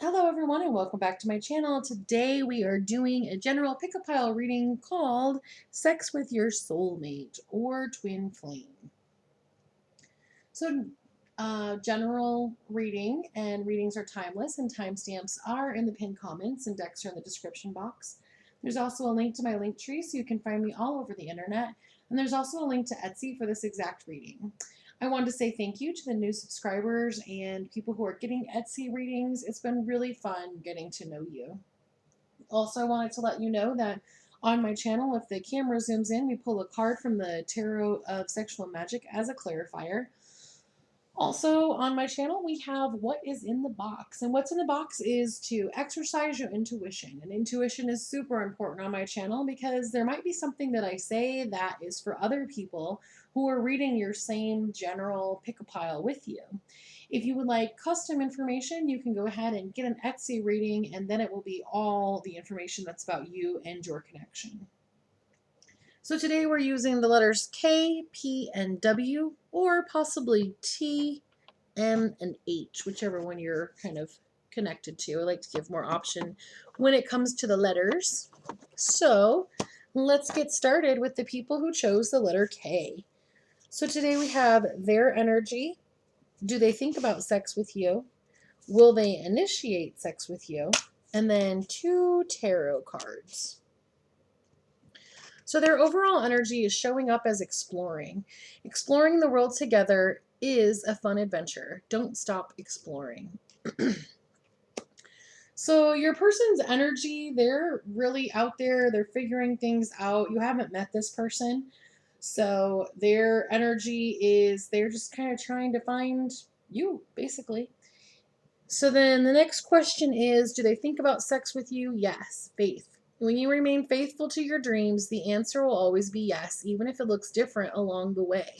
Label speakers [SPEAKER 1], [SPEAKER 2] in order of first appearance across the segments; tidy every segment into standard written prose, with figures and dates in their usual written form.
[SPEAKER 1] Hello everyone and welcome back to my channel. Today we are doing a general pick-a-pile reading called Sex with Your Soulmate or Twin Flame. So general reading and readings are timeless and timestamps are in the pinned comments and decks are in the description box. There's also a link to my link tree so you can find me all over the internet, and there's also a link to Etsy for this exact reading. I wanted to say thank you to the new subscribers and people who are getting Etsy readings. It's been really fun getting to know you. Also, I wanted to let you know that on my channel, if the camera zooms in, we pull a card from the Tarot of Sexual Magic as a clarifier. Also, on my channel, we have What is in the Box. And what's in the box is to exercise your intuition. And intuition is super important on my channel because there might be something that I say that is for other people who are reading your same general pick-a-pile with you. If you would like custom information, you can go ahead and get an Etsy reading, and then it will be all the information that's about you and your connection. So today we're using the letters K, P, and W, or possibly T, M, and H, whichever one you're kind of connected to. I like to give more option when it comes to the letters. So let's get started with the people who chose the letter K. So today we have their energy. Do they think about sex with you? Will they initiate sex with you? And then 2 tarot cards. So their overall energy is showing up as exploring. Exploring the world together is a fun adventure. Don't stop exploring. So your person's energy, they're really out there. They're figuring things out. You haven't met this person. So their energy is they're just kind of trying to find you, basically. So then the next question is, do they think about sex with you? Yes. Faith. When you remain faithful to your dreams, the answer will always be yes, even if it looks different along the way.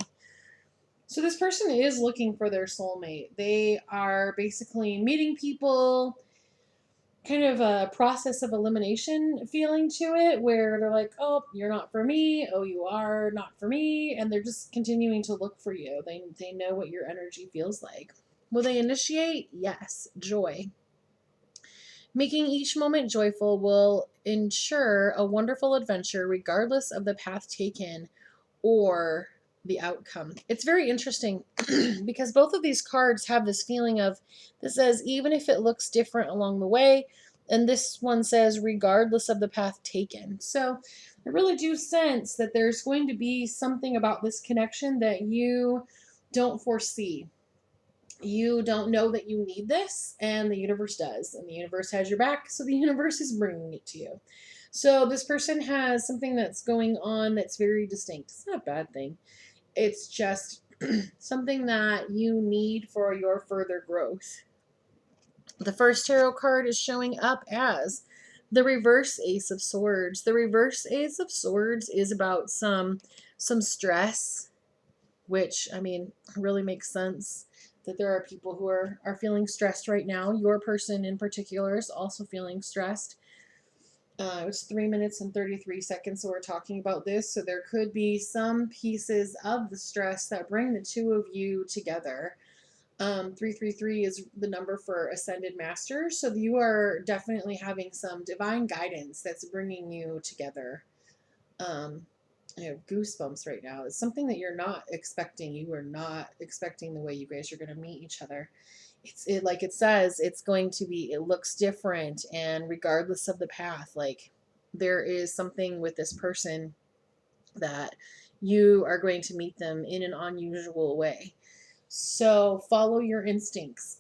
[SPEAKER 1] So this person is looking for their soulmate. They are basically meeting people, kind of a process of elimination feeling to it, where they're like, oh, you're not for me. Oh, you are not for me. And they're just continuing to look for you. They know what your energy feels like. Will they initiate? Yes. Joy. Making each moment joyful will ensure a wonderful adventure regardless of the path taken or the outcome. It's very interesting because both of these cards have this feeling of, this says, even if it looks different along the way, and this one says, regardless of the path taken. So I really do sense that there's going to be something about this connection that you don't foresee. You don't know that you need this, and the universe does, and the universe has your back, so the universe is bringing it to you. So this person has something that's going on that's very distinct. It's not a bad thing. It's just something that you need for your further growth. The first tarot card is showing up as the reverse Ace of Swords. The reverse Ace of Swords is about some stress, which, I mean, really makes sense that there are people who are feeling stressed right now. Your person in particular is also feeling stressed. It was 3 minutes and 33 seconds, so we're talking about this. So there could be some pieces of the stress that bring the two of you together. 333 is the number for Ascended Masters, so you are definitely having some divine guidance that's bringing you together. I have goosebumps right now. It's something that you're not expecting. You are not expecting the way you guys are going to meet each other. Like it says, it's going to be, it looks different, and regardless of the path, like there is something with this person that you are going to meet them in an unusual way. So follow your instincts.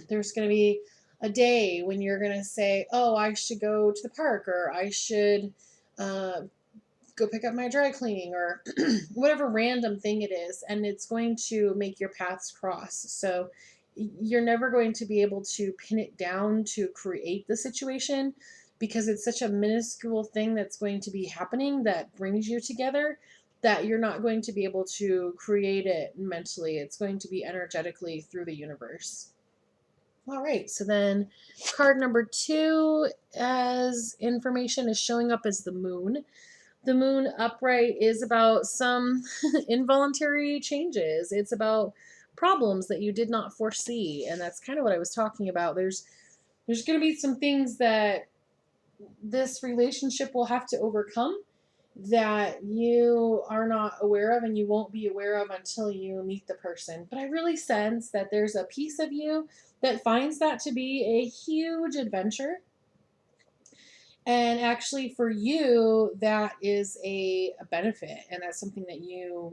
[SPEAKER 1] There's going to be a day when you're going to say, oh, I should go to the park, or I should go pick up my dry cleaning, or whatever random thing it is, and it's going to make your paths cross. So you're never going to be able to pin it down to create the situation because it's such a minuscule thing that's going to be happening that brings you together that you're not going to be able to create it mentally. It's going to be energetically through the universe. All right, so then card number 2 as information is showing up as the moon. The moon upright is about some involuntary changes. It's about problems that you did not foresee, and that's kind of what I was talking about. There's There's going to be some things that this relationship will have to overcome that you are not aware of and you won't be aware of until you meet the person. But I really sense that there's a piece of you that finds that to be a huge adventure. And actually for you, that is a benefit. And that's something that you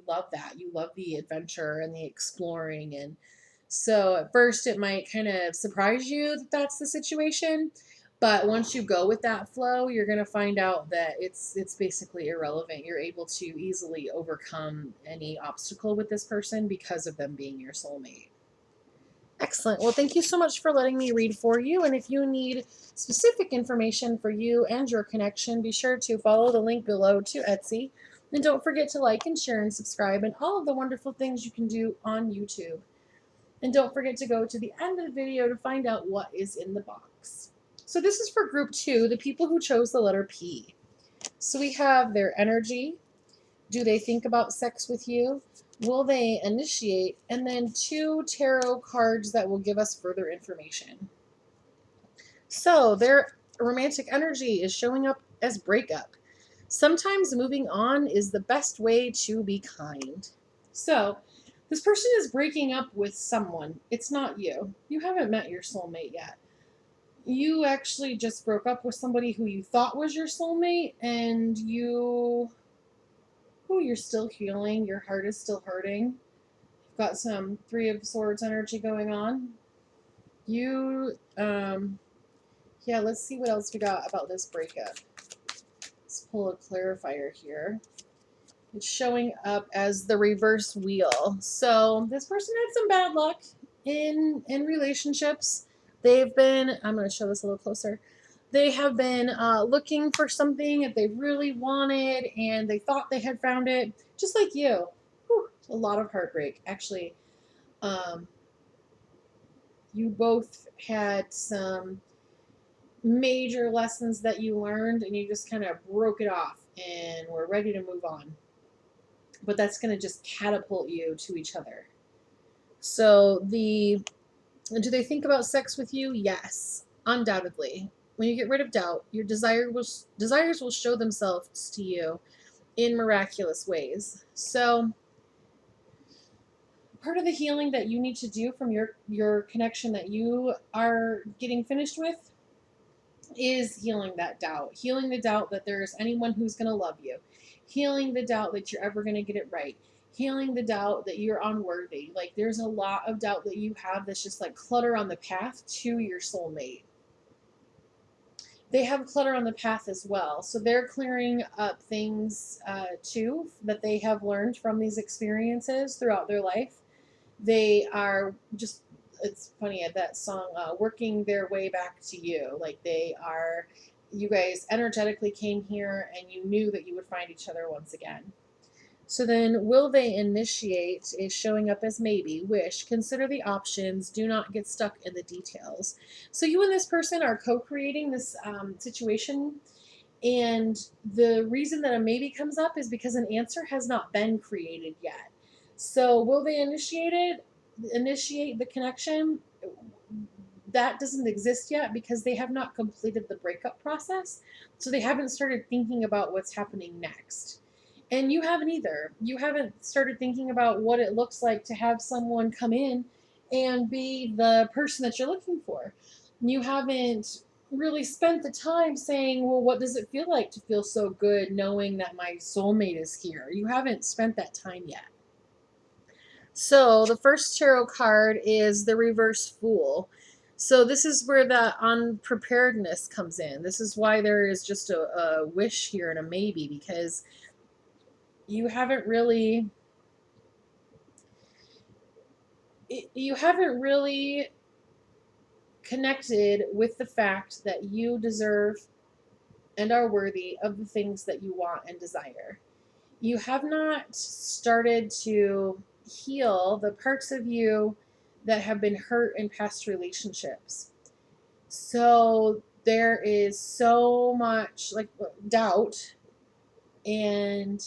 [SPEAKER 1] love that. You love the adventure and the exploring. And so at first it might kind of surprise you that that's the situation. But once you go with that flow, you're going to find out that it's basically irrelevant. You're able to easily overcome any obstacle with this person because of them being your soulmate. Excellent. Well, thank you so much for letting me read for you. And if you need specific information for you and your connection, be sure to follow the link below to Etsy. And don't forget to like and share and subscribe and all of the wonderful things you can do on YouTube. And don't forget to go to the end of the video to find out what is in the box. So this is for group 2, the people who chose the letter P. So we have their energy. Do they think about sex with you? Will they initiate? And then 2 tarot cards that will give us further information. So their romantic energy is showing up as breakup. Sometimes moving on is the best way to be kind. So this person is breaking up with someone. It's not you. You haven't met your soulmate yet. You actually just broke up with somebody who you thought was your soulmate, and you're still healing. Your heart is still hurting. You've got some 3 of Swords energy going on. Yeah, let's see what else we got about this breakup. Let's pull a clarifier here. It's showing up as the reverse wheel. So this person had some bad luck in relationships. They've been, I'm going to show this a little closer. They have been looking for something that they really wanted, and they thought they had found it, just like you. Whew, a lot of heartbreak. Actually, you both had some major lessons that you learned, and you just kind of broke it off and were ready to move on. But that's going to just catapult you to each other. So do they think about sex with you? Yes, undoubtedly. When you get rid of doubt, your desires will show themselves to you in miraculous ways. So part of the healing that you need to do from your connection that you are getting finished with is healing that doubt. Healing the doubt that there's anyone who's going to love you. Healing the doubt that you're ever going to get it right. Healing the doubt that you're unworthy. Like, there's a lot of doubt that you have that's just like clutter on the path to your soulmate. They have clutter on the path as well. So they're clearing up things too that they have learned from these experiences throughout their life. They are just, it's funny, that song, working their way back to you. Like, you guys energetically came here and you knew that you would find each other once again. So then, will they initiate is showing up as maybe. Wish, consider the options, do not get stuck in the details. So you and this person are co-creating this situation, and the reason that a maybe comes up is because an answer has not been created yet. So will they initiate the connection? That doesn't exist yet because they have not completed the breakup process. So they haven't started thinking about what's happening next. And you haven't either. You haven't started thinking about what it looks like to have someone come in and be the person that you're looking for. You haven't really spent the time saying, well, what does it feel like to feel so good knowing that my soulmate is here? You haven't spent that time yet. So the first tarot card is the reverse Fool. So this is where the unpreparedness comes in. This is why there is just a wish here and a maybe, because you haven't really connected with the fact that you deserve and are worthy of the things that you want and desire. You have not started to heal the parts of you that have been hurt in past relationships. So there is so much like doubt and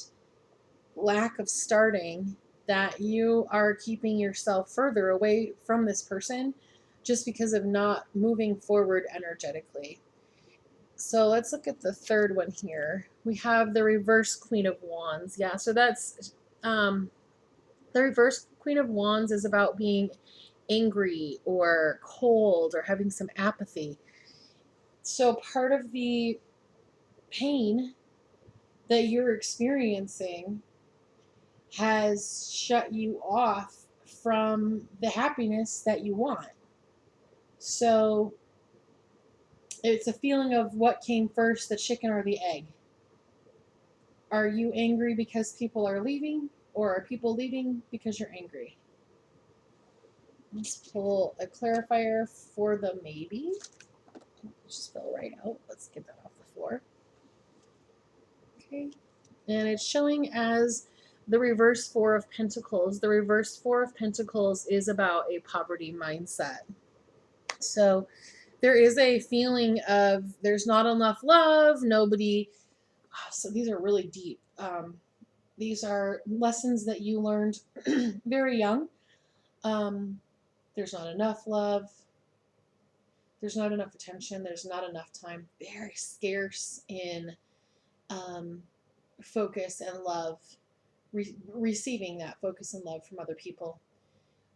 [SPEAKER 1] lack of starting that you are keeping yourself further away from this person, just because of not moving forward energetically. So let's look at the third one here. We have the reverse Queen of Wands. Yeah, so that's the reverse Queen of Wands is about being angry or cold or having some apathy. So part of the pain that you're experiencing has shut you off from the happiness that you want. So it's a feeling of what came first, the chicken or the egg. Are you angry because people are leaving, or are people leaving because you're angry? Let's pull a clarifier for the maybe. Just fell right out. Let's get that off the floor. Okay. And it's showing as the reverse Four of Pentacles. The reverse Four of Pentacles is about a poverty mindset. So there is a feeling of there's not enough love, nobody. So these are really deep. These are lessons that you learned very young. There's not enough love. There's not enough attention. There's not enough time. Very scarce in focus and love, receiving that focus and love from other people.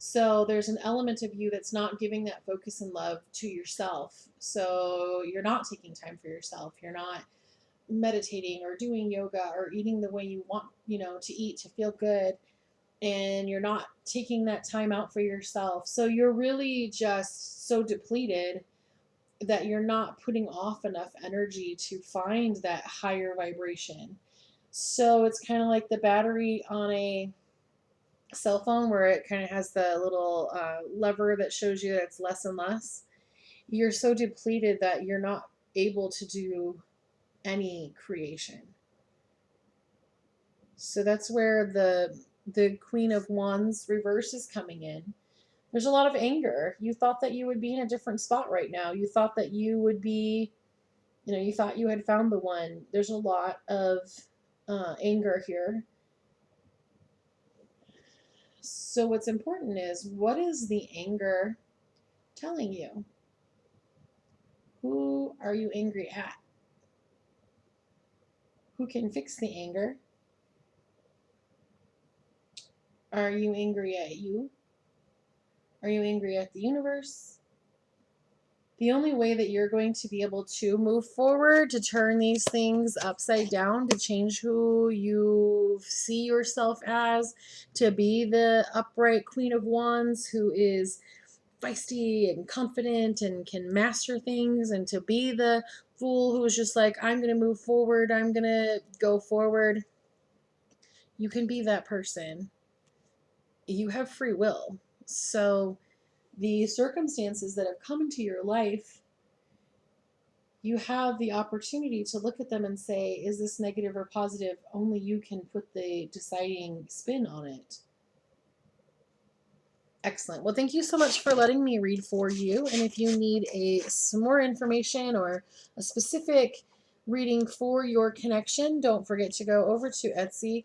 [SPEAKER 1] So there's an element of you that's not giving that focus and love to yourself. So you're not taking time for yourself. You're not meditating or doing yoga or eating the way you want, to eat to feel good. And you're not taking that time out for yourself. So you're really just so depleted that you're not putting off enough energy to find that higher vibration. So it's kind of like the battery on a cell phone where it kind of has the little lever that shows you that it's less and less. You're so depleted that you're not able to do any creation. So that's where the Queen of Wands reverse is coming in. There's a lot of anger. You thought that you would be in a different spot right now. You thought that you would be, you thought you had found the one. There's a lot of anger here. So what's important is, what is the anger telling you? Who are you angry at? Who can fix the anger? Are you angry at you? Are you angry at the universe? The only way that you're going to be able to move forward, to turn these things upside down, to change who you see yourself as, to be the upright Queen of Wands who is feisty and confident and can master things, and to be the Fool who is just like, I'm going to move forward, I'm going to go forward. You can be that person. You have free will. So the circumstances that have come into your life, you have the opportunity to look at them and say, is this negative or positive? Only you can put the deciding spin on it. Excellent. Well, thank you so much for letting me read for you. And if you need some more information or a specific reading for your connection, don't forget to go over to Etsy.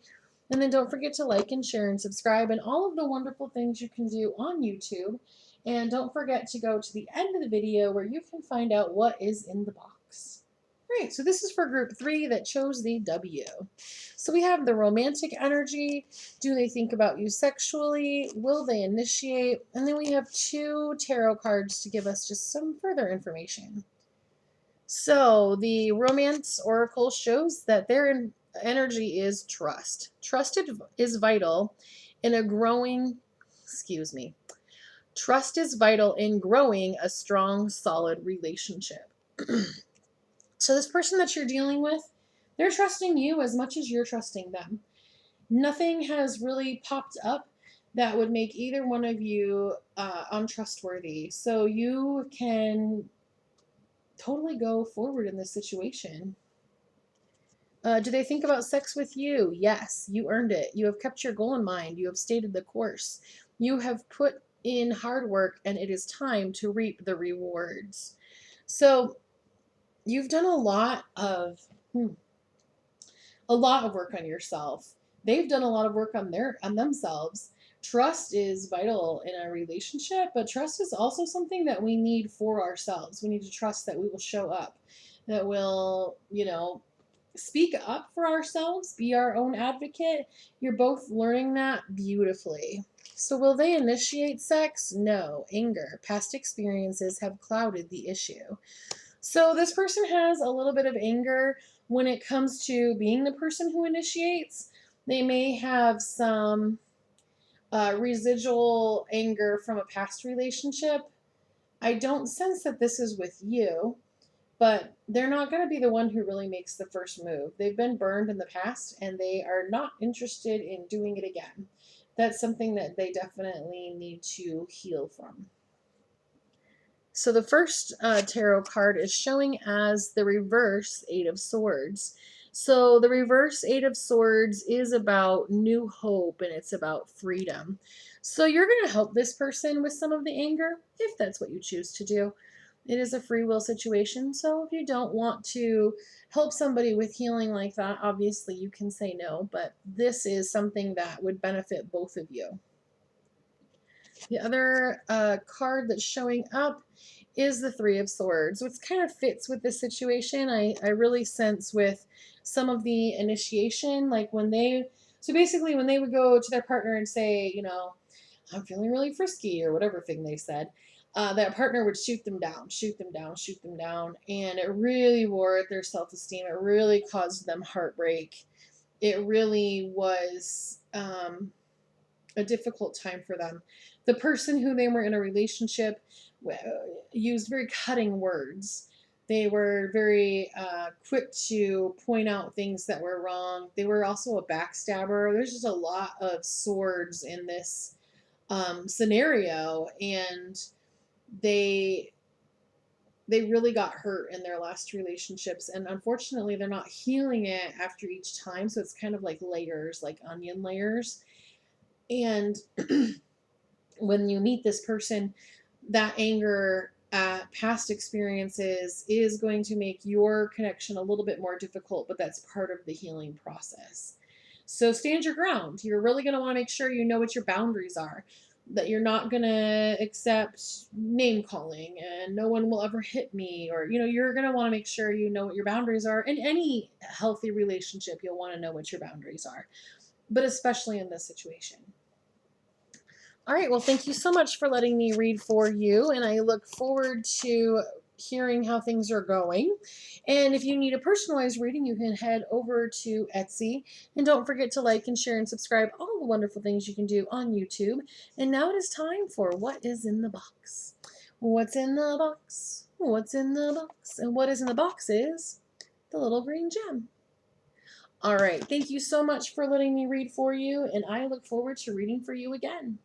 [SPEAKER 1] And then don't forget to like and share and subscribe and all of the wonderful things you can do on YouTube. And don't forget to go to the end of the video where you can find out what is in the box. Great, so this is for group 3 that chose the W. So we have the romantic energy. Do they think about you sexually? Will they initiate? And then we have 2 tarot cards to give us just some further information. So the Romance Oracle shows that their energy is trust. Trust is vital in a growing, Trust is vital in growing a strong, solid relationship. So this person that you're dealing with, they're trusting you as much as you're trusting them. Nothing has really popped up that would make either one of you untrustworthy. So you can totally go forward in this situation. Do they think about sex with you? Yes, you earned it. You have kept your goal in mind. You have stated the course. You have put in hard work, and it is time to reap the rewards. So you've done a lot of work on yourself. They've done a lot of work on themselves, trust is vital in a relationship, but trust is also something that we need for ourselves. We need to trust that we will show up, that will, speak up for ourselves, be our own advocate. You're both learning that beautifully. So, will they initiate sex? No. Anger. Past experiences have clouded the issue. So, this person has a little bit of anger when it comes to being the person who initiates. They may have some residual anger from a past relationship. I don't sense that this is with you, but they're not going to be the one who really makes the first move. They've been burned in the past and they are not interested in doing it again. That's something that they definitely need to heal from. So the first tarot card is showing as the reverse Eight of Swords. So the reverse Eight of Swords is about new hope and it's about freedom. So you're going to help this person with some of the anger if that's what you choose to do. It is a free will situation, so if you don't want to help somebody with healing like that, obviously you can say no, but this is something that would benefit both of you. The other card that's showing up is the Three of Swords, which kind of fits with this situation. I really sense with some of the initiation, like so basically when they would go to their partner and say, I'm feeling really frisky or whatever thing they said, that partner would shoot them down, shoot them down, shoot them down. And it really wore at their self-esteem. It really caused them heartbreak. It really was a difficult time for them. The person who they were in a relationship used very cutting words. They were very quick to point out things that were wrong. They were also a backstabber. There's just a lot of swords in this scenario, and they really got hurt in their last relationships, and unfortunately they're not healing it after each time, so it's kind of like layers, like onion layers. And when you meet this person, that anger at past experiences is going to make your connection a little bit more difficult, but that's part of the healing process. So stand your ground. You're really going to want to make sure you know what your boundaries are, that you're not going to accept name calling and no one will ever hit me, or you're going to want to make sure you know what your boundaries are. In any healthy relationship, you'll want to know what your boundaries are, but especially in this situation. All right, well, thank you so much for letting me read for you, and I look forward to hearing how things are going. And if you need a personalized reading, you can head over to Etsy. And don't forget to like and share and subscribe, all the wonderful things you can do on YouTube. And now it is time for What is in the Box? What's in the box? What's in the box? And what is in the box is the little green gem. All right, thank you so much for letting me read for you, and I look forward to reading for you again.